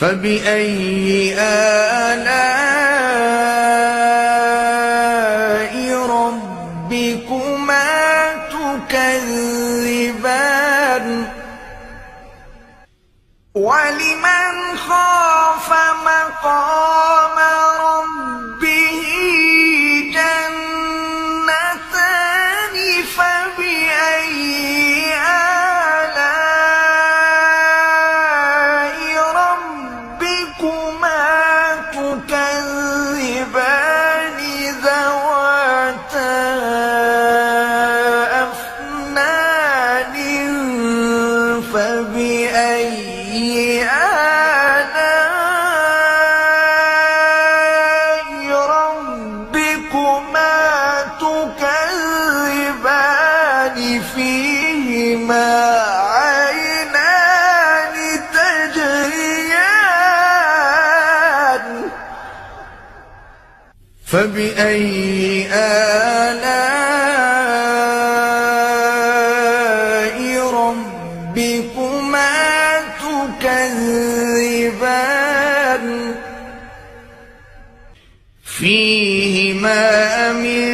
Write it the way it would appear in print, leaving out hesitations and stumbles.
فبأي آلاء ربكما تكذبان ولمن خاف مقام ربه جنتان فبأي آلاء ربكما تكذبان ذواتا أفنان فبأي آلاء ربكما تكذبان فيهما عينان تجريان فبأي آلاء ربكما تكذبان فيهما من